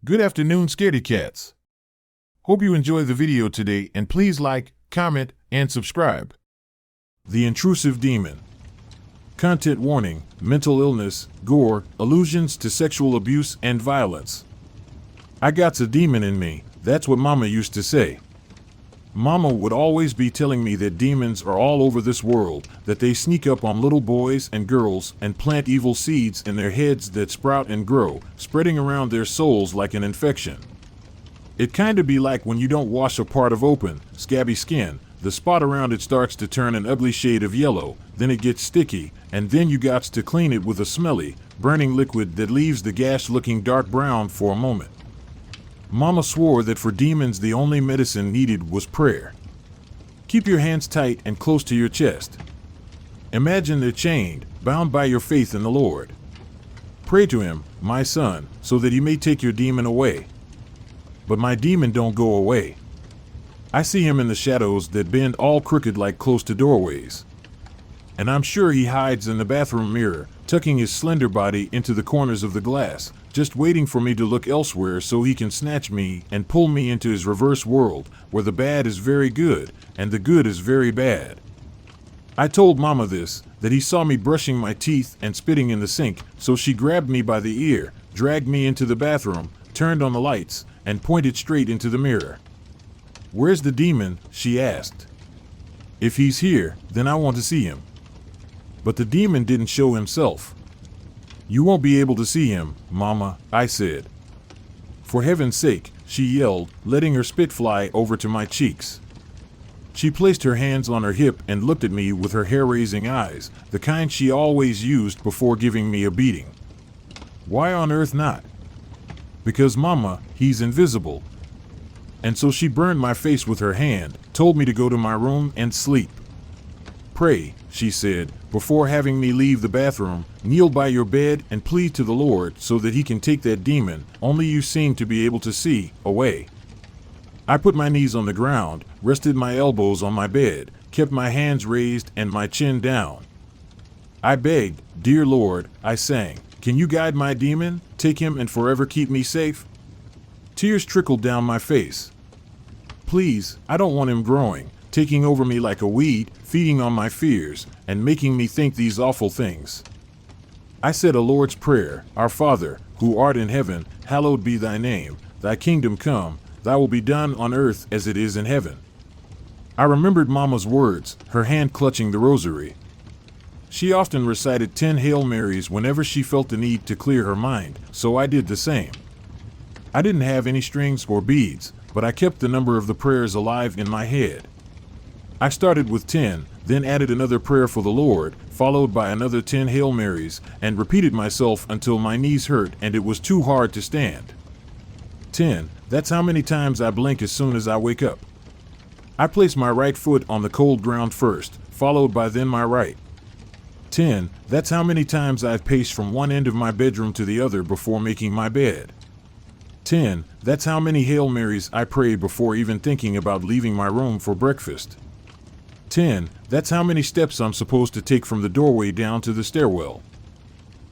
Good afternoon, scaredy cats. Hope you enjoy the video today and please like, comment, and subscribe. The Intrusive Demon. Content warning: mental illness, gore, allusions to sexual abuse and violence. I got a demon in me, that's what Mama used to say. Mama would always be telling me that demons are all over this world, that they sneak up on little boys and girls and plant evil seeds in their heads that sprout and grow, spreading around their souls like an infection. It kinda be like when you don't wash a part of open, scabby skin, the spot around it starts to turn an ugly shade of yellow, then it gets sticky, and then you gots to clean it with a smelly, burning liquid that leaves the gash looking dark brown for a moment. Mama swore that for demons the only medicine needed was prayer. Keep your hands tight and close to your chest. Imagine they're chained, bound by your faith in the Lord. Pray to him, my son, so that he may take your demon away. But my demon don't go away. I see him in the shadows that bend all crooked like close to doorways. And I'm sure he hides in the bathroom mirror, tucking his slender body into the corners of the glass, just waiting for me to look elsewhere so he can snatch me and pull me into his reverse world, where the bad is very good and the good is very bad. I told Mama this, that he saw me brushing my teeth and spitting in the sink, so she grabbed me by the ear, dragged me into the bathroom, turned on the lights, and pointed straight into the mirror. "Where's the demon?" she asked. "If he's here, then I want to see him." But the demon didn't show himself. "You won't be able to see him, Mama," I said. "For heaven's sake," she yelled, letting her spit fly over to my cheeks. She placed her hands on her hip and looked at me with her hair-raising eyes, the kind she always used before giving me a beating. Why on earth not? Because, Mama, he's invisible. And so she burned my face with her hand, told me to go to my room and sleep. "Pray," she said, "before having me leave the bathroom, kneel by your bed and plead to the Lord so that he can take that demon, only you seem to be able to see, away." I put my knees on the ground, rested my elbows on my bed, kept my hands raised and my chin down. I begged, "Dear Lord," I sang, "can you guide my demon, take him and forever keep me safe?" Tears trickled down my face. "Please, I don't want him growing, taking over me like a weed, feeding on my fears, and making me think these awful things." I said a Lord's Prayer: "Our Father, who art in heaven, hallowed be thy name. Thy kingdom come, thy will be done on earth as it is in heaven." I remembered Mama's words, her hand clutching the rosary. She often recited 10 Hail Marys whenever she felt the need to clear her mind, so I did the same. I didn't have any strings or beads, but I kept the number of the prayers alive in my head. I started with 10, then added another prayer for the Lord, followed by another 10 Hail Marys, and repeated myself until my knees hurt and it was too hard to stand. 10, that's how many times I blink as soon as I wake up. I place my right foot on the cold ground first, followed by then my right. 10, that's how many times I've paced from one end of my bedroom to the other before making my bed. 10, that's how many Hail Marys I pray before even thinking about leaving my room for breakfast. 10, that's how many steps I'm supposed to take from the doorway down to the stairwell.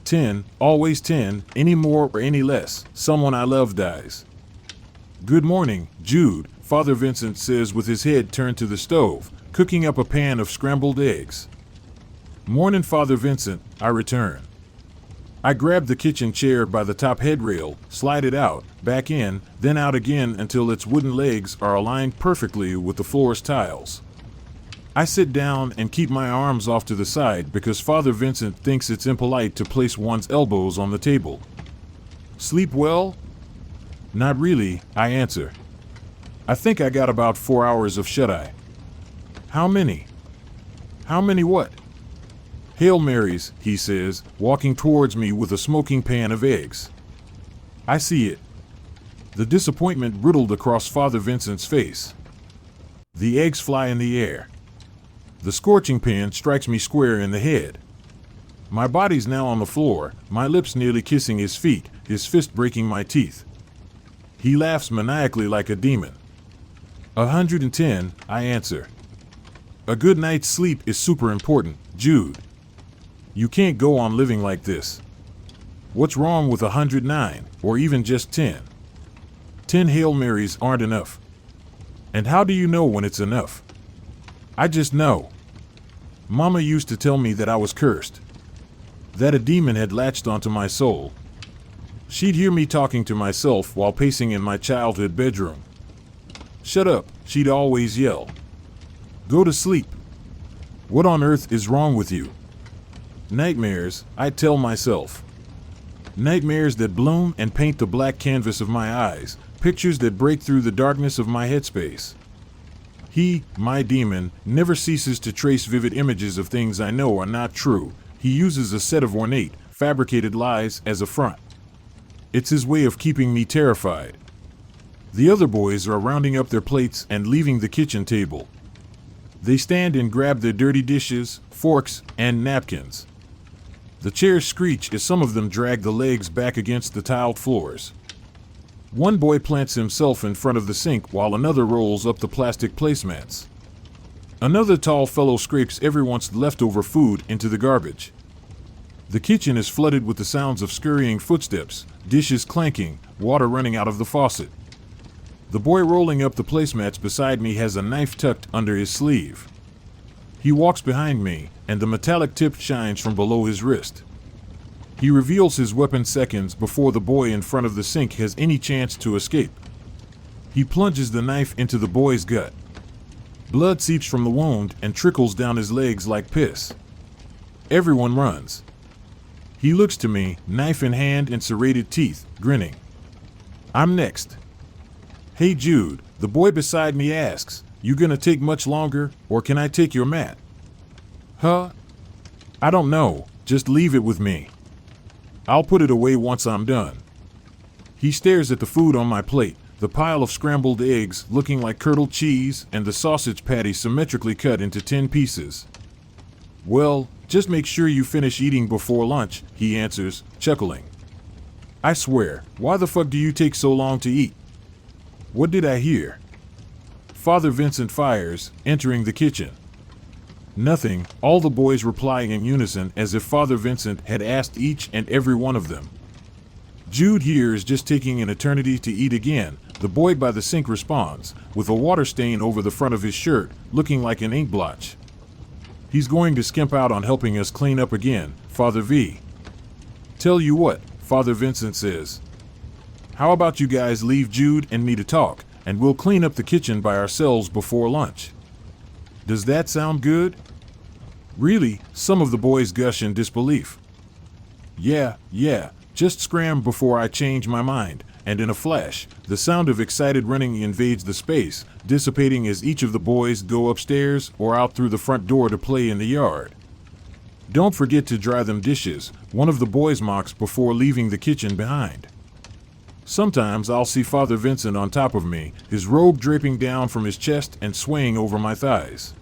10, always 10, any more or any less, someone I love dies. "Good morning, Jude," Father Vincent says with his head turned to the stove, cooking up a pan of scrambled eggs. "Morning, Father Vincent," I return. I grab the kitchen chair by the top headrail, slide it out, back in, then out again until its wooden legs are aligned perfectly with the floor's tiles. I sit down and keep my arms off to the side because Father Vincent thinks it's impolite to place one's elbows on the table. "Sleep well?" "Not really," I answer. "I think I got about 4 hours of shut-eye." "How many?" "How many what?" "Hail Marys," he says, walking towards me with a smoking pan of eggs. I see it. The disappointment riddled across Father Vincent's face. The eggs fly in the air. The scorching pan strikes me square in the head. My body's now on the floor, my lips nearly kissing his feet, his fist breaking my teeth. He laughs maniacally like a demon. 110, I answer. "A good night's sleep is super important, Jude. You can't go on living like this. What's wrong with 109, or even just 10? 10 Hail Marys aren't enough. And how do you know when it's enough? I just know. Mama used to tell me that I was cursed, that a demon had latched onto my soul. She'd hear me talking to myself while pacing in my childhood bedroom. Shut up, she'd always yell. Go to sleep. What on earth is wrong with you? Nightmares, I'd tell myself. Nightmares that bloom and paint the black canvas of my eyes, pictures that break through the darkness of my headspace. He, my demon, never ceases to trace vivid images of things I know are not true. He uses a set of ornate, fabricated lies as a front. It's his way of keeping me terrified. The other boys are rounding up their plates and leaving the kitchen table. They stand and grab their dirty dishes, forks, and napkins. The chairs screech as some of them drag the legs back against the tiled floors. One boy plants himself in front of the sink while another rolls up the plastic placemats. Another tall fellow scrapes everyone's leftover food into the garbage. The kitchen is flooded with the sounds of scurrying footsteps, dishes clanking, water running out of the faucet. The boy rolling up the placemats beside me has a knife tucked under his sleeve. He walks behind me, and the metallic tip shines from below his wrist. He reveals his weapon seconds before the boy in front of the sink has any chance to escape. He plunges the knife into the boy's gut. Blood seeps from the wound and trickles down his legs like piss. Everyone runs. He looks to me, knife in hand and serrated teeth, grinning. I'm next. Hey Jude, the boy beside me asks, you gonna take much longer, or can I take your mat? Huh? I don't know, just leave it with me. I'll put it away once I'm done. He stares at the food on my plate, the pile of scrambled eggs looking like curdled cheese and the sausage patty symmetrically cut into 10 pieces. Well, just make sure you finish eating before lunch, he answers, chuckling. I swear, why the fuck do you take so long to eat? What did I hear? Father Vincent fires, entering the kitchen. Nothing, all the boys reply in unison as if Father Vincent had asked each and every one of them. Jude here is just taking an eternity to eat again, the boy by the sink responds, with a water stain over the front of his shirt, looking like an ink blotch. He's going to skimp out on helping us clean up again, Father V. Tell you what, Father Vincent says. How about you guys leave Jude and me to talk, and we'll clean up the kitchen by ourselves before lunch? Does that sound good? Really, some of the boys gush in disbelief. Yeah, just scram before I change my mind, and in a flash, the sound of excited running invades the space, dissipating as each of the boys go upstairs or out through the front door to play in the yard. Don't forget to dry them dishes, one of the boys mocks before leaving the kitchen behind. Sometimes I'll see Father Vincent on top of me, his robe draping down from his chest and swaying over my thighs.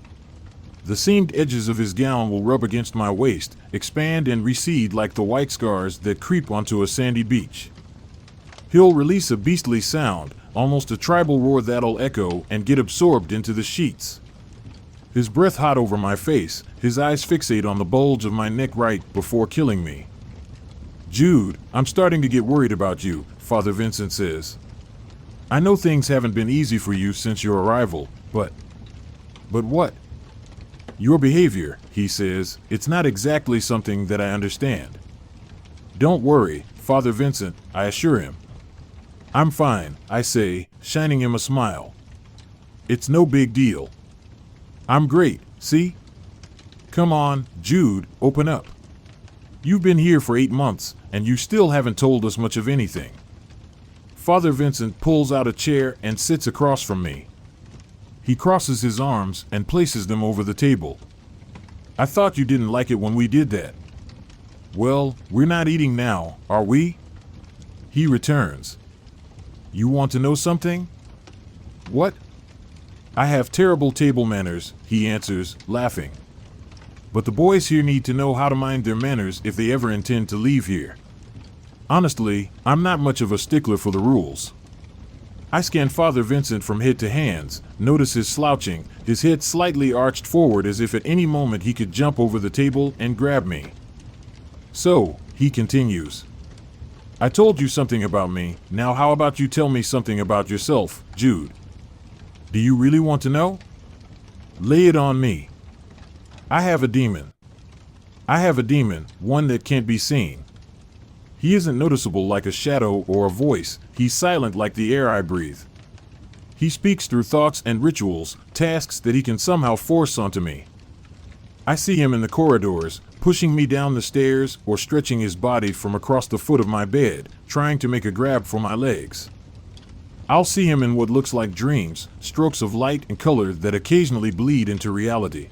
The seamed edges of his gown will rub against my waist, expand and recede like the white scars that creep onto a sandy beach. He'll release a beastly sound, almost a tribal roar that'll echo and get absorbed into the sheets. His breath hot over my face, his eyes fixate on the bulge of my neck right before killing me. Jude, I'm starting to get worried about you, Father Vincent says. I know things haven't been easy for you since your arrival, but what? Your behavior, he says, it's not exactly something that I understand. Don't worry, Father Vincent, I assure him. I'm fine, I say, shining him a smile. It's no big deal. I'm great, see? Come on, Jude, open up. You've been here for 8 months, and you still haven't told us much of anything. Father Vincent pulls out a chair and sits across from me. He crosses his arms and places them over the table. I thought you didn't like it when we did that. Well, we're not eating now, are we? He returns. You want to know something? What? I have terrible table manners, he answers, laughing. But the boys here need to know how to mind their manners if they ever intend to leave here. Honestly, I'm not much of a stickler for the rules. I scan Father Vincent from head to hands, notice his slouching, his head slightly arched forward as if at any moment he could jump over the table and grab me. So, he continues. I told you something about me. Now how about you tell me something about yourself, Jude? Do you really want to know? Lay it on me. I have a demon. I have a demon, one that can't be seen. He isn't noticeable like a shadow or a voice. He's silent like the air I breathe. He speaks through thoughts and rituals, tasks that he can somehow force onto me. I see him in the corridors, pushing me down the stairs or stretching his body from across the foot of my bed, trying to make a grab for my legs. I'll see him in what looks like dreams, strokes of light and color that occasionally bleed into reality.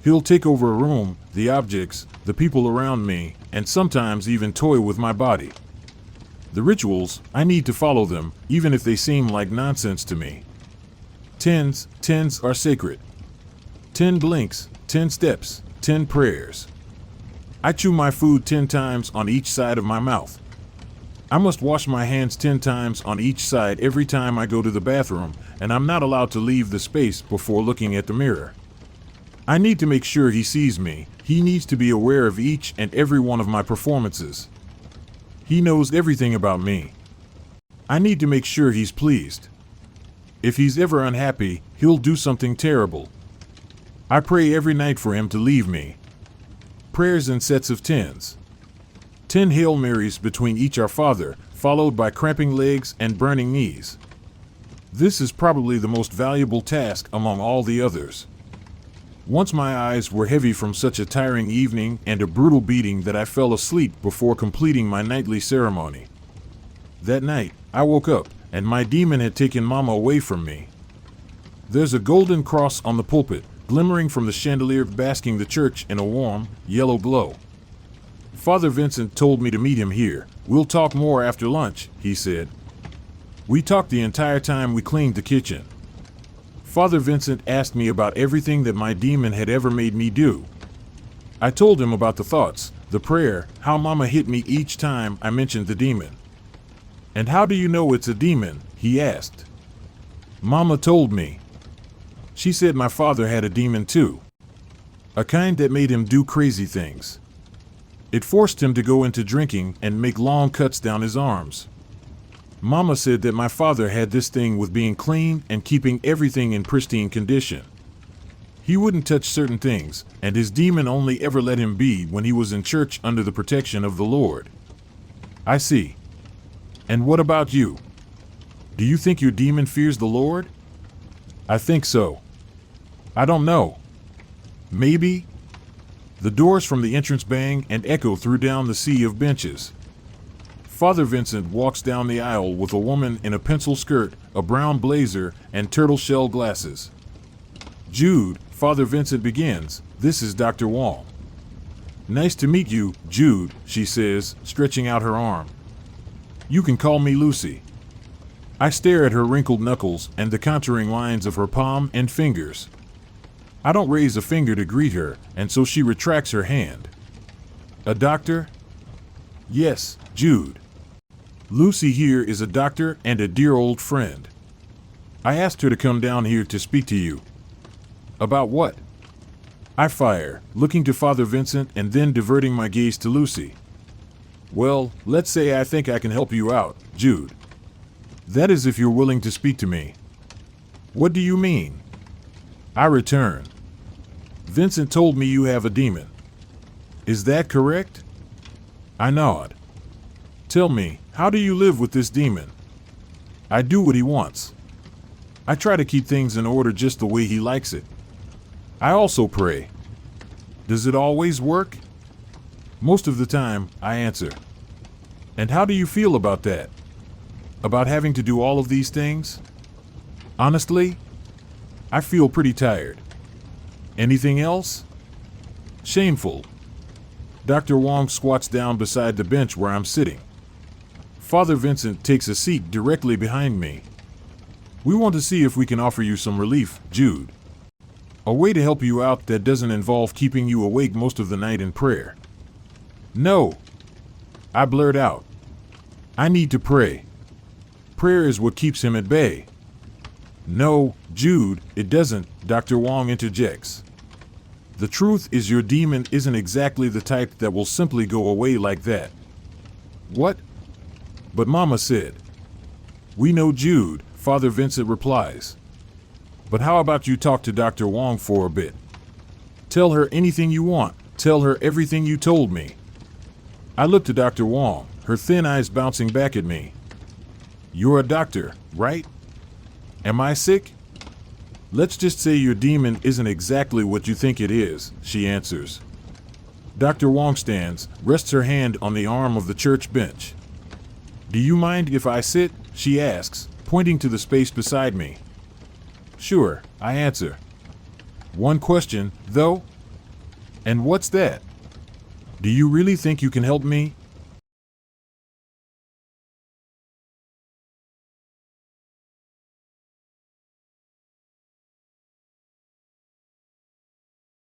He'll take over a room, the objects, the people around me, and sometimes even toy with my body. The rituals, I need to follow them, even if they seem like nonsense to me. Tens are sacred. 10 blinks, 10 steps, 10 prayers. I chew my food 10 times on each side of my mouth. I must wash my hands 10 times on each side every time I go to the bathroom, and I'm not allowed to leave the space before looking at the mirror. I need to make sure he sees me. He needs to be aware of each and every one of my performances. He knows everything about me. I need to make sure he's pleased. If he's ever unhappy, he'll do something terrible. I pray every night for him to leave me. Prayers in sets of 10s. 10 Hail Marys between each Our Father, followed by cramping legs and burning knees. This is probably the most valuable task among all the others. Once my eyes were heavy from such a tiring evening and a brutal beating that I fell asleep before completing my nightly ceremony. That night, I woke up, and my demon had taken Mama away from me. There's a golden cross on the pulpit, glimmering from the chandelier, basking the church in a warm, yellow glow. Father Vincent told me to meet him here. We'll talk more after lunch, he said. We talked the entire time we cleaned the kitchen. Father Vincent asked me about everything that my demon had ever made me do. I told him about the thoughts, the prayer, how Mama hit me each time I mentioned the demon. And how do you know it's a demon? He asked. Mama told me. She said my father had a demon too. A kind that made him do crazy things. It forced him to go into drinking and make long cuts down his arms. Mama said that my father had this thing with being clean and keeping everything in pristine condition. He wouldn't touch certain things, and his demon only ever let him be when he was in church under the protection of the Lord. I see. And what about you? Do you think your demon fears the Lord? I think so. I don't know. Maybe? The doors from the entrance bang and echo through down the sea of benches. Father Vincent walks down the aisle with a woman in a pencil skirt, a brown blazer, and turtle shell glasses. Jude, Father Vincent begins, this is Dr. Wong. Nice to meet you, Jude, she says, stretching out her arm. You can call me Lucy. I stare at her wrinkled knuckles and the contouring lines of her palm and fingers. I don't raise a finger to greet her, and so she retracts her hand. A doctor? Yes, Jude. Lucy here is a doctor and a dear old friend. I asked her to come down here to speak to you. About what? I fire, looking to Father Vincent and then diverting my gaze to Lucy. Well, let's say I think I can help you out, Jude. That is if you're willing to speak to me. What do you mean? I return. Vincent told me you have a demon. Is that correct? I nod. Tell me, how do you live with this demon? I do what he wants. I try to keep things in order just the way he likes it. I also pray. Does it always work? Most of the time, I answer. And how do you feel about that? About having to do all of these things? Honestly, I feel pretty tired. Anything else? Shameful. Dr. Wong squats down beside the bench where I'm sitting. Father Vincent takes a seat directly behind me. We want to see if we can offer you some relief, Jude. A way to help you out that doesn't involve keeping you awake most of the night in prayer. No. I blurt out. I need to pray. Prayer is what keeps him at bay. No, Jude, it doesn't, Dr. Wong interjects. The truth is your demon isn't exactly the type that will simply go away like that. What? But Mama said. We know Jude, Father Vincent replies. But how about you talk to Dr. Wong for a bit? Tell her anything you want. Tell her everything you told me. I looked to Dr. Wong, her thin eyes bouncing back at me. You're a doctor, right? Am I sick? Let's just say your demon isn't exactly what you think it is, she answers. Dr. Wong stands, rests her hand on the arm of the church bench. Do you mind if I sit? She asks, pointing to the space beside me. Sure, I answer. One question, though? And what's that? Do you really think you can help me?